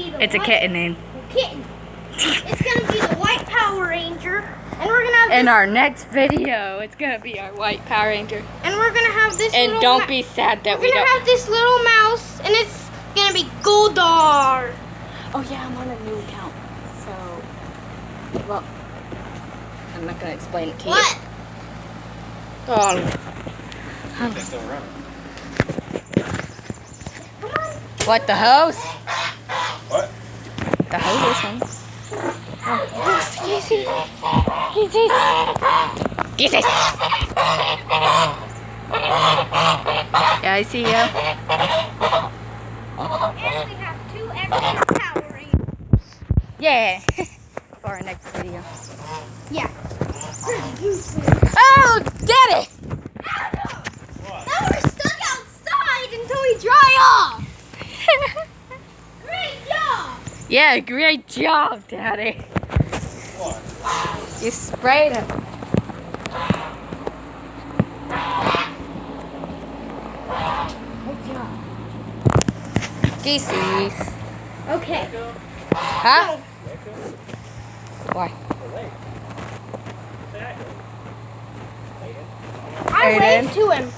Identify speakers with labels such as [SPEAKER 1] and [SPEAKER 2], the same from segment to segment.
[SPEAKER 1] be the
[SPEAKER 2] It's a kitten name.
[SPEAKER 1] Kitten. It's gonna be the White Power Ranger, and we're gonna have
[SPEAKER 2] In our next video, it's gonna be our White Power Ranger.
[SPEAKER 1] and we're gonna have this.
[SPEAKER 2] And
[SPEAKER 1] little
[SPEAKER 2] don't be sad that
[SPEAKER 1] we're
[SPEAKER 2] we
[SPEAKER 1] gonna
[SPEAKER 2] don't.
[SPEAKER 1] have this little mouse, and it's gonna be Goldar.
[SPEAKER 2] Oh yeah, I'm on a new account. So, well, I'm not gonna explain it to you.
[SPEAKER 1] What?
[SPEAKER 2] Oh,
[SPEAKER 3] They still run.
[SPEAKER 1] Come on.
[SPEAKER 2] what, the hose?
[SPEAKER 3] What?
[SPEAKER 2] The hose is home.
[SPEAKER 1] Casey.
[SPEAKER 2] Get it! Yeah, I see you.
[SPEAKER 1] And we have 2 extra Power Rangers.
[SPEAKER 2] Yeah. For our next video.
[SPEAKER 1] Yeah.
[SPEAKER 2] Oh, get it!
[SPEAKER 1] Now we're stuck outside until we dry off. Great job.
[SPEAKER 2] Yeah, great job, Daddy.
[SPEAKER 3] What?
[SPEAKER 2] You sprayed him. Good job. Geesies.
[SPEAKER 1] Okay.
[SPEAKER 2] Huh? Why?
[SPEAKER 1] I
[SPEAKER 2] Aiden.
[SPEAKER 1] waved to him.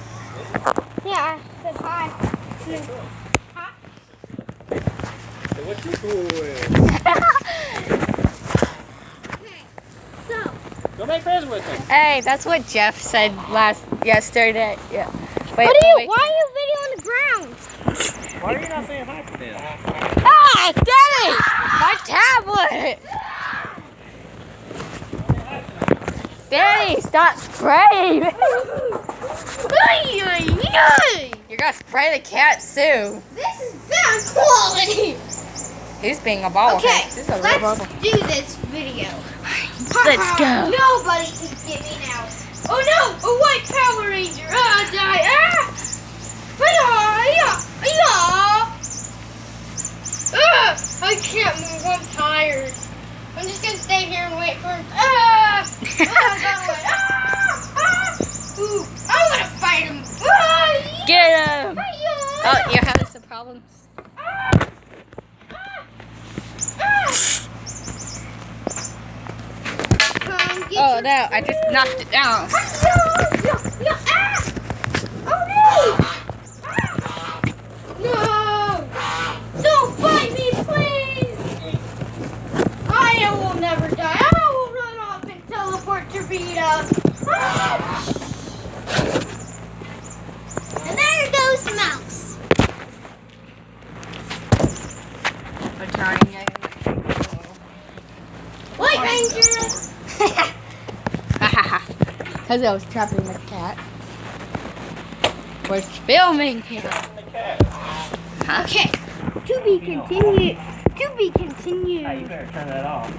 [SPEAKER 1] Yeah, I said hi. Hi.
[SPEAKER 3] So what you doing?
[SPEAKER 1] Okay. So,
[SPEAKER 3] Go make friends with him.
[SPEAKER 2] Hey, that's what Jeff said yesterday. Yeah. Wait, wait.
[SPEAKER 1] why are you videoing the ground?
[SPEAKER 3] Why are you not saying hi to them?
[SPEAKER 2] Ah, Daddy! My tablet! Daddy, stop spraying! You're gonna spray the cat too.
[SPEAKER 1] This is bad quality.
[SPEAKER 2] He's being a ball.
[SPEAKER 1] Okay,
[SPEAKER 2] This is a real
[SPEAKER 1] let's
[SPEAKER 2] bubble.
[SPEAKER 1] do this video.
[SPEAKER 2] Let's go.
[SPEAKER 1] Nobody can get me now. Oh no, a White Power Ranger. Ah, die. Ah! I can't move. I'm tired. I'm just gonna stay here and wait for him. Ah! Go away. Ooh, I wanna fight him.
[SPEAKER 2] Get him! Oh, you're having some problems. Oh no, I just knocked it down.
[SPEAKER 1] No! Don't bite me, please! I will never die. I will run off and teleport to Rita. And there goes the mouse.
[SPEAKER 2] I'm trying.
[SPEAKER 1] White Ranger!
[SPEAKER 2] Because I was trapping the cat. We're filming here.
[SPEAKER 3] The cat.
[SPEAKER 1] Okay. To be continued. To be
[SPEAKER 3] Hey, you
[SPEAKER 1] continued.
[SPEAKER 3] better turn that off.